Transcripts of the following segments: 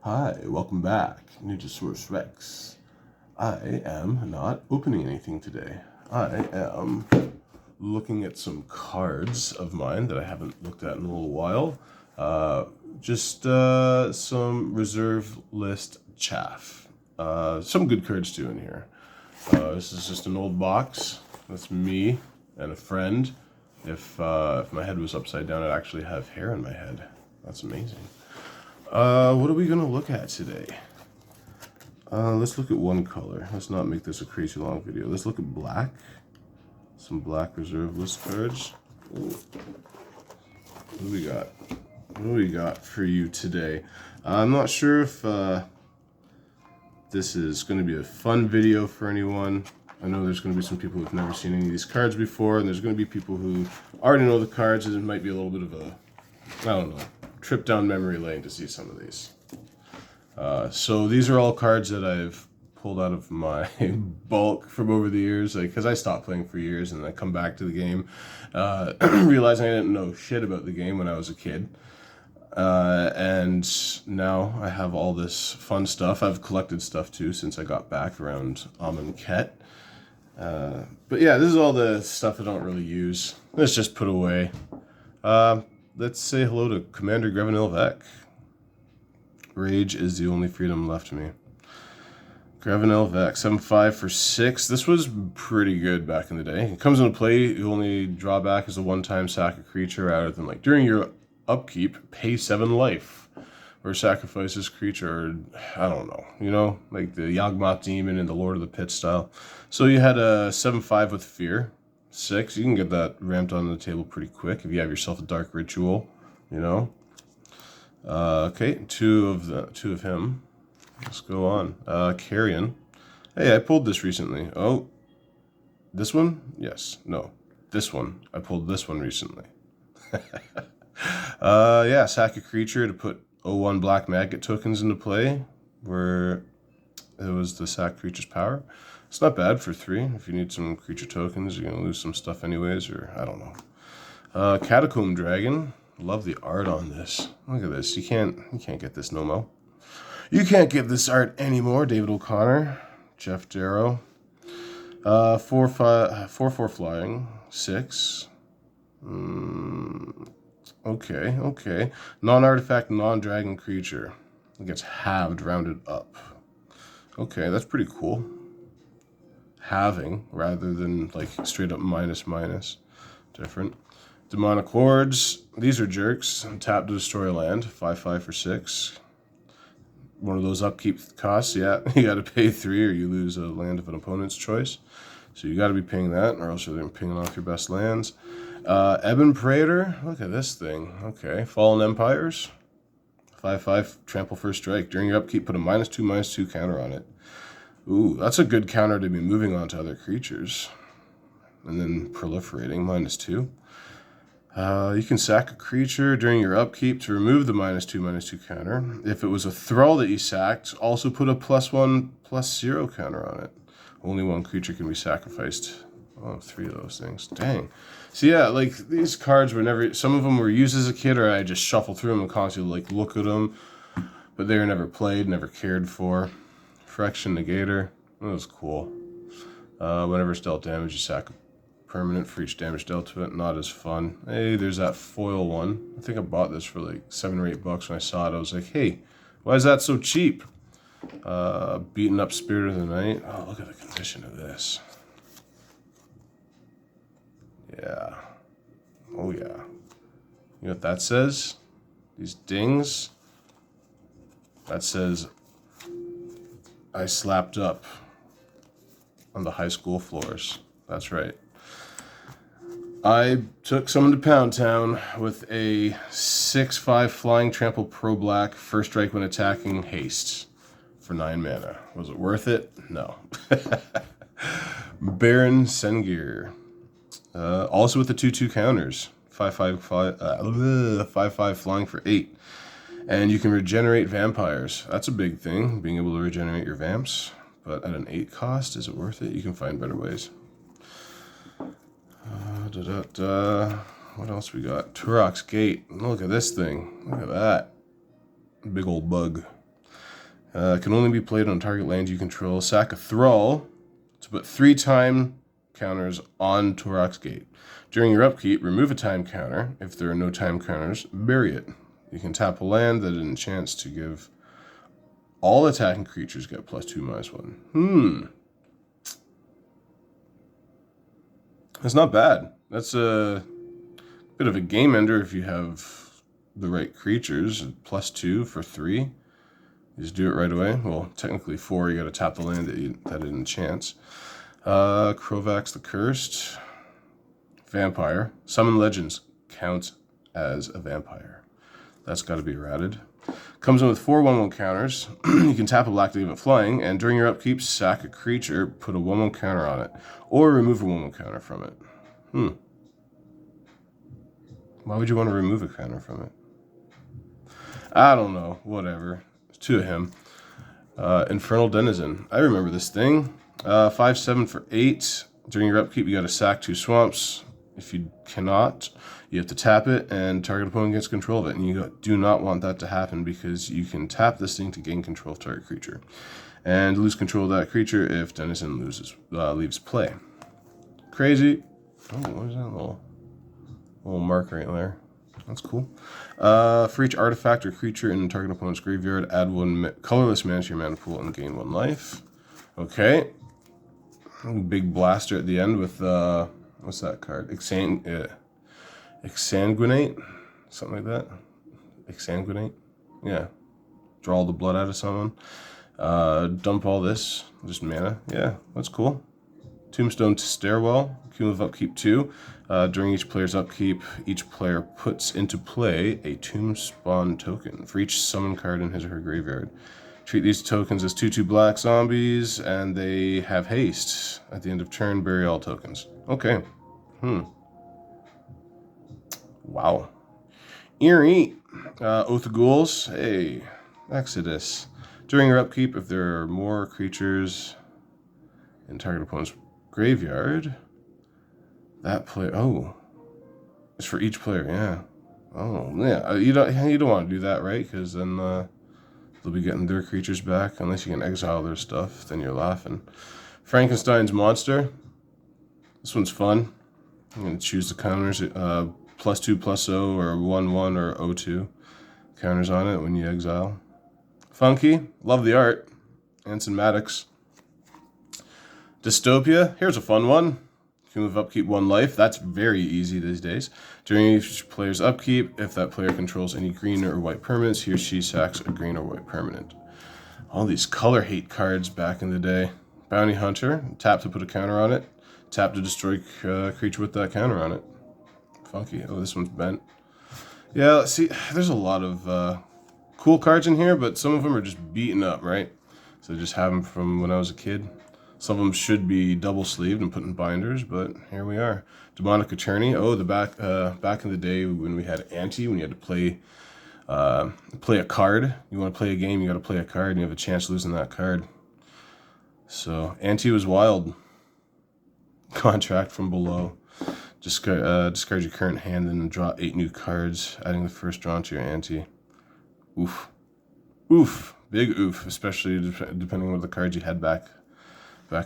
Hi, welcome back. Ninjasaurus Rex. I am not opening anything today. I am looking at some cards of mine that I haven't looked at in a little while. Just some reserve list chaff. Some good cards too in here. This is just an old box. That's me and a friend. If my head was upside down, I'd actually have hair in my head. That's amazing. What are we gonna look at today? Let's look at one color. Let's not make this a crazy long video. Let's look at black. Some black reserve list cards. Ooh. What do we got? What do we got for you today? I'm not sure if this is going to be a fun video for anyone. I know there's going to be some people who've never seen any of these cards before, and there's going to be people who already know the cards, and it might be a little bit of a, I don't know, trip down memory lane to see some of these. So these are all cards that I've pulled out of my bulk from over the years, like because I stopped playing for years and I come back to the game, realizing I didn't know shit about the game when I was a kid. And now I have all this fun stuff. I've collected stuff too since I got back around Ket. But yeah, this is all the stuff I don't really use. Let's just put away. Let's say hello to Commander Grevenil Vec. Rage is the only freedom left to me. Grevenil Vec, 7/5 for 6. This was pretty good back in the day. It comes into play, you only draw back as a one-time sack a creature rather than like during your upkeep, pay 7 life. Or sacrifice this creature, I don't know, you know, like the Yawgmoth Demon and the Lord of the Pit style. So you had a 7/5 with Fear. 6, you can get that ramped onto the table pretty quick if you have yourself a Dark Ritual, you know. Okay, two of him. Let's go on. Carrion. Hey, I pulled this recently. Oh, this one? Yes. No, this one. I pulled this one recently. Yeah, sack a creature to put 0/1 black maggot tokens into play, where it was the sack creature's power. It's not bad for 3. If you need some creature tokens, you're gonna lose some stuff anyways, or I don't know. Catacomb Dragon. Love the art on this. Look at this. You can't get this no mo. You can't get this art anymore. David O'Connor, Jeff Darrow. 4/4 flying, 6. Okay. Non-artifact, non-dragon creature. It gets halved, rounded up. Okay, that's pretty cool. Halving rather than like straight up minus. Different. Demonic Hordes. These are jerks. Tap to destroy a land. 5/5 for 6. One of those upkeep costs. Yeah, you got to pay 3 or you lose a land of an opponent's choice. So you got to be paying that, or else you're pinging off your best lands. Ebon Praetor. Look at this thing. Okay. Fallen Empires. 5/5 trample first strike. During your upkeep, put a -2/-2 counter on it. Ooh, that's a good counter to be moving on to other creatures. And then proliferating, -2. You can sack a creature during your upkeep to remove the -2/-2 counter. If it was a thrall that you sacked, also put a +1/+0 counter on it. Only one creature can be sacrificed. Oh, 3 of those things. Dang. So yeah, like these cards were never. Some of them were used as a kid, or I just shuffled through them and constantly like look at them, but they were never played, never cared for. Fraction Negator. That was cool. Whenever it's dealt damage, you sack a permanent for each damage dealt to it. Not as fun. Hey, there's that foil one. I think I bought this for like $7 or $8 when I saw it. I was like, hey, why is that so cheap? Beaten up Spirit of the Night. Oh, look at the condition of this. Yeah. Oh yeah. You know what that says? These dings. That says I slapped up on the high school floors. That's right. I took someone to Pound Town with a 6/5 flying trample pro black, first strike when attacking, haste for 9 mana. Was it worth it? No. Baron Sengir. Also with the 2/2 counters. 5/5 flying for 8. And you can regenerate vampires. That's a big thing, being able to regenerate your vamps. But at an 8 cost, is it worth it? You can find better ways. What else we got? Turok's Gate. Look at this thing. Look at that. Big old bug. Can only be played on target land you control. Sack a thrall to put 3 time counters on Torok's Gate. During your upkeep, remove a time counter. If there are no time counters, bury it. You can tap a land that enchants to give all attacking creatures get +2/-1. That's not bad. That's a bit of a game ender if you have the right creatures. +2 for 3. You just do it right away. Well, technically 4. You got to tap the land that it enchants. Krovax the Cursed. Vampire. Summon Legends counts as a vampire. That's got to be ratted. Comes in with 4 1/1 counters. You can tap a black to give it flying, and during your upkeep, sack a creature, put a 1/1 counter on it, or remove a 1/1 counter from it. Why would you want to remove a counter from it? I don't know. Whatever. To him. Infernal Denizen. I remember this thing. 5/7 for 8. During your upkeep, you got to sack 2 swamps. If you cannot, you have to tap it, and target opponent gets control of it. And you do not want that to happen because you can tap this thing to gain control of target creature, and lose control of that creature if Denizen leaves play. Crazy. Oh, what is that little mark right there? That's cool. For each artifact or creature in target opponent's graveyard, add 1 colorless mana to your mana pool and gain 1 life. Okay. Big blaster at the end with what's that card? Exsanguinate? Something like that? Exsanguinate? Yeah. Draw all the blood out of someone. Dump all this. Just mana. Yeah, that's cool. Tombstone to Stairwell. Cumulative upkeep 2. During each player's upkeep, each player puts into play a Tombspawn token for each summon card in his or her graveyard. Treat these tokens as 2/2 black zombies, and they have haste. At the end of turn, bury all tokens. Okay. Wow. Eerie. Oath of Ghouls. Hey. Exodus. During your upkeep, if there are more creatures in target opponent's graveyard, that player... Oh. It's for each player, yeah. Oh, yeah. You don't want to do that, right? Because then... they'll be getting their creatures back. Unless you can exile their stuff, then you're laughing. Frankenstein's Monster. This one's fun. I'm going to choose the counters. +2/+0 or 1/1 or 0/2. Counters on it when you exile. Funky. Love the art. Anson Maddox. Dystopia. Here's a fun one. Cumulative upkeep 1 life. That's very easy these days. During each player's upkeep, if that player controls any green or white permanents, he or she sacks a green or white permanent. All these color hate cards back in the day. Bounty Hunter. Tap to put a counter on it. Tap to destroy a creature with that counter on it. Funky. Oh, this one's bent. Yeah, see, there's a lot of cool cards in here, but some of them are just beaten up, right? So I just have them from when I was a kid. Some of them should be double-sleeved and put in binders, but here we are. Demonic Attorney. Oh, the back in the day when we had Ante, when you had to play a card. You want to play a game, you got to play a card, and you have a chance of losing that card. So Ante was wild. Contract from below. Discard your current hand and draw 8 new cards, adding the first drawn to your ante. Oof. Oof. Big oof, especially depending on what the cards you had back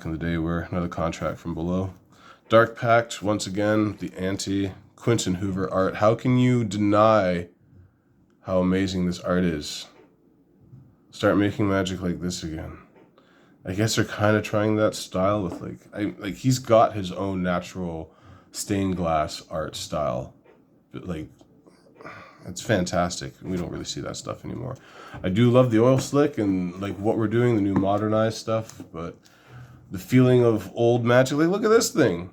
in the day were. Another contract from below. Dark Pact, once again, the ante. Quentin Hoover art. How can you deny how amazing this art is? Start making magic like this again. I guess they're kind of trying that style with like he's got his own natural stained glass art style. But like, it's fantastic. We don't really see that stuff anymore. I do love the oil slick and like what we're doing, the new modernized stuff, but the feeling of old magic, like look at this thing.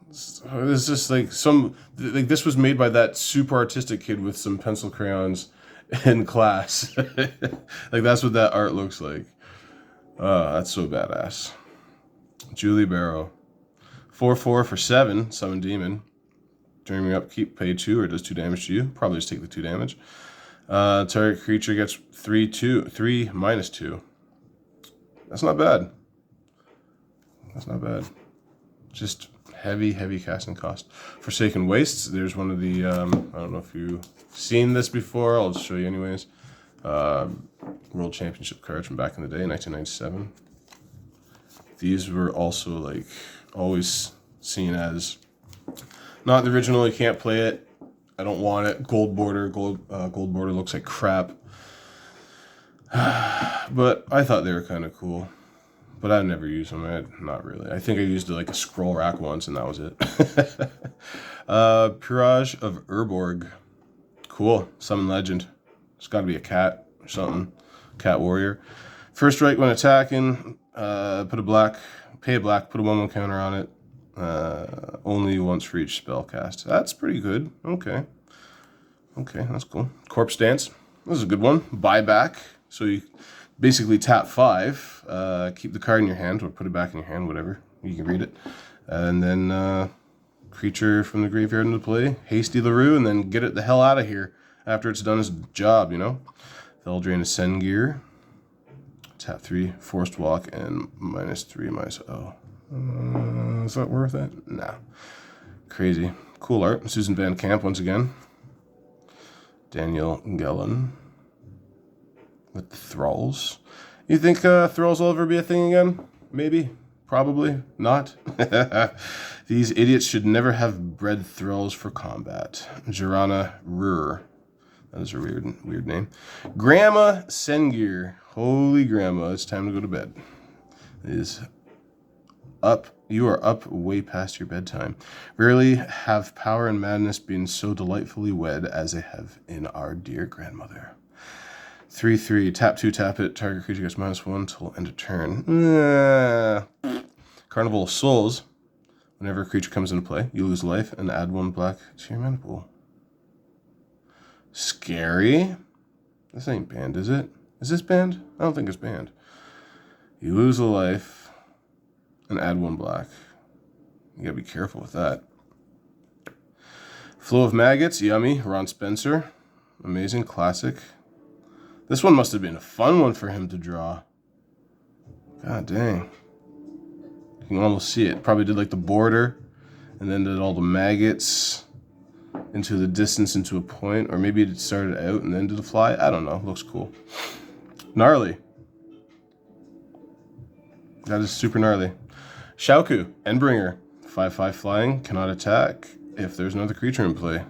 It's just like this was made by that super artistic kid with some pencil crayons in class. Like that's what that art looks like. That's so badass. Julie Barrow. 4/4 for 7, Summon Demon. During your upkeep, pay 2 or does 2 damage to you. Probably just take the 2 damage. Target creature gets 3 -2. That's not bad. That's not bad. Just heavy casting cost. Forsaken Wastes. There's one of the, I don't know if you've seen this before. I'll just show you anyways. World Championship cards from back in the day, 1997. These were also like always seen as not the original. You can't play it. I don't want it. Gold border. Gold border looks like crap. But I thought they were kind of cool. But I never used them. Not really. I think I used like a scroll rack once, and that was it. Peerage of Urborg. Cool. Summon legend. It's got to be a cat or something. Cat warrior. First strike when attacking. Put a black. Pay a black. Put a 1/1 counter on it. Only once for each spell cast. That's pretty good. Okay. Okay, that's cool. Corpse Dance. This is a good one. Buyback. So you basically tap 5, keep the card in your hand, or put it back in your hand, whatever. You can read it. And then creature from the graveyard into play. Hasty LaRue, and then get it the hell out of here after it's done its job, you know? Veldrain Ascendgear. Tap 3, Forced Walk, and -3, oh. Is that worth it? Nah. Crazy. Cool art. Susan Van Camp once again. Daniel Gellin. With the Thralls. You think Thralls will ever be a thing again? Maybe. Probably. Not. These idiots should never have bred Thralls for combat. Jirana Rur. That is a weird name. Grandma Sengir. Holy grandma, it's time to go to bed. It is up. You are up way past your bedtime. Rarely have power and madness been so delightfully wed as they have in our dear grandmother. 3/3, tap 2, tap it. Target creature gets -1 till end of turn. Carnival of Souls. Whenever a creature comes into play, you lose life and add 1 black to your mana pool. Scary. This ain't banned, is it? Is this banned? I don't think it's banned. You lose a life and add 1 black. You gotta be careful with that. Flow of Maggots, yummy. Ron Spencer. Amazing, classic. This one must have been a fun one for him to draw. God dang. You can almost see it. Probably did like the border and then did all the maggots into the distance into a point. Or maybe it started out and then did a fly. I don't know. Looks cool. Gnarly. That is super gnarly. Shauku, Endbringer. 5/5 flying. Cannot attack if there's another creature in play.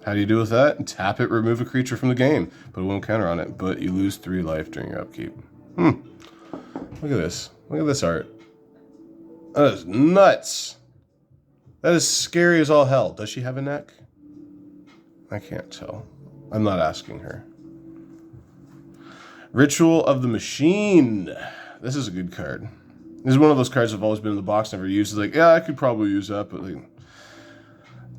How do you do with that? Tap it, remove a creature from the game. Put a 1 counter on it, but you lose 3 life during your upkeep. Look at this. Look at this art. That is nuts. That is scary as all hell. Does she have a neck? I can't tell. I'm not asking her. Ritual of the Machine. This is a good card. This is one of those cards I've always been in the box, never used. It's like, yeah, I could probably use that, but like,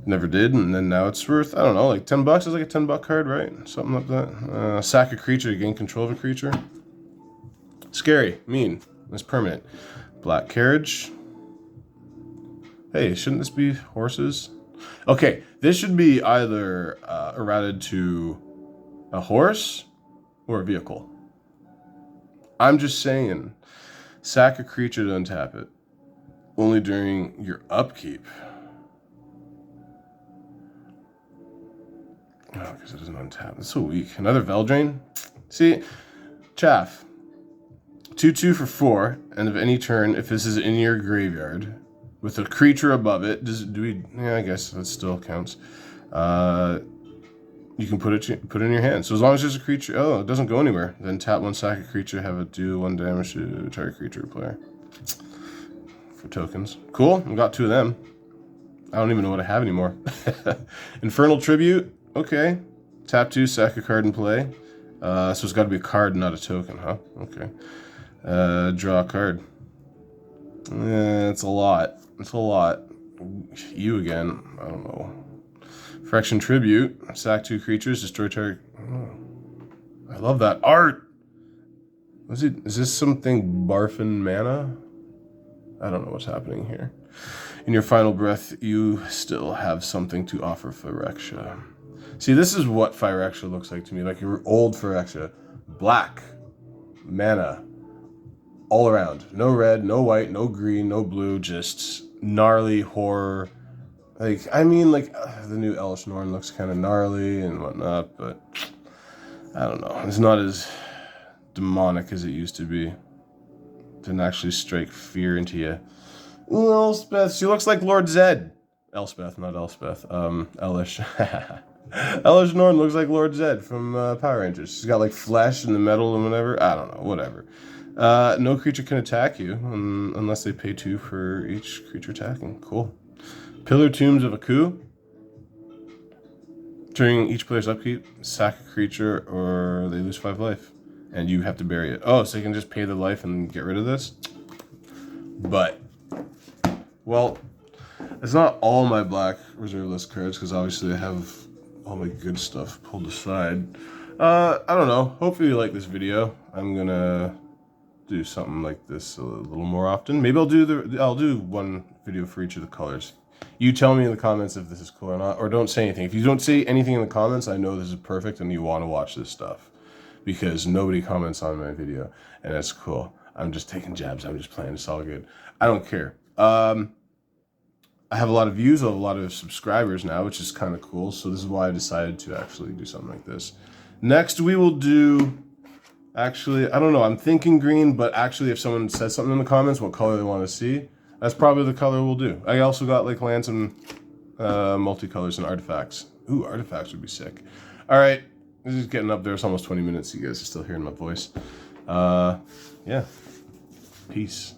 never did, and then now it's worth, I don't know, like $10. It's like a $10 card, right? Something like that. Sack a creature to gain control of a creature. Scary, mean. It's permanent. Black Carriage. Hey, shouldn't this be horses? Okay, this should be either errated to a horse or a vehicle. I'm just saying, sack a creature to untap it. Only during your upkeep. Oh, because it doesn't untap. It's so weak. Another Veldrain? See? Chaff. 2/2 for 4, and of any turn, if this is in your graveyard, with a creature above it, yeah, I guess that still counts. You can put it in your hand. So as long as there's a creature, oh, it doesn't go anywhere, then tap 1, sack a creature, have it do 1 damage to target creature or player. For tokens. Cool, we got 2 of them. I don't even know what I have anymore. Infernal Tribute. Okay. Tap 2, sack a card and play. So it's got to be a card, not a token, huh? Okay. Draw a card. It's a lot. It's a lot. You again. I don't know. Fraction Tribute. Sack 2 creatures, destroy target. Oh. I love that art. Is this something barfing mana? I don't know what's happening here. In your final breath, you still have something to offer Phyrexia. See, this is what Phyrexia looks like to me. Like your old Phyrexia. Black. Mana. All around. No red, no white, no green, no blue. Just gnarly horror. Like, I mean, like, the new Elish Norn looks kind of gnarly and whatnot, but I don't know. It's not as demonic as it used to be. Didn't actually strike fear into you. Ooh, Elspeth, she looks like Lord Zed. Elspeth, not Elspeth. Elish. Elish Norn looks like Lord Zed from Power Rangers. She's got like flesh and the metal and whatever. I don't know, whatever. No creature can attack you unless they pay 2 for each creature attacking. Cool. Pillar Tombs of Aku. During each player's upkeep, sack a creature or they lose 5 life. And you have to bury it. Oh, so you can just pay the life and get rid of this? But, well, it's not all my black reserve list cards, because obviously I have all my good stuff pulled aside. I don't know. Hopefully you like this video. I'm gonna do something like this a little more often. Maybe I'll do one video for each of the colors. You tell me in the comments if this is cool or not, or don't say anything. If you don't say anything in the comments, I know this is perfect and you want to watch this stuff, because nobody comments on my video, and that's cool. I'm just taking jabs. I'm just playing. It's all good. I don't care. I have a lot of views. I have a lot of subscribers now, which is kind of cool. So this is why I decided to actually do something like this. Next, we will do... Actually, I don't know. I'm thinking green, but actually if someone says something in the comments, what color they want to see, that's probably the color we'll do. I also got like lands and multicolors and artifacts. Ooh, artifacts would be sick. All right. This is getting up there. It's almost 20 minutes. You guys are still hearing my voice. Yeah. Peace.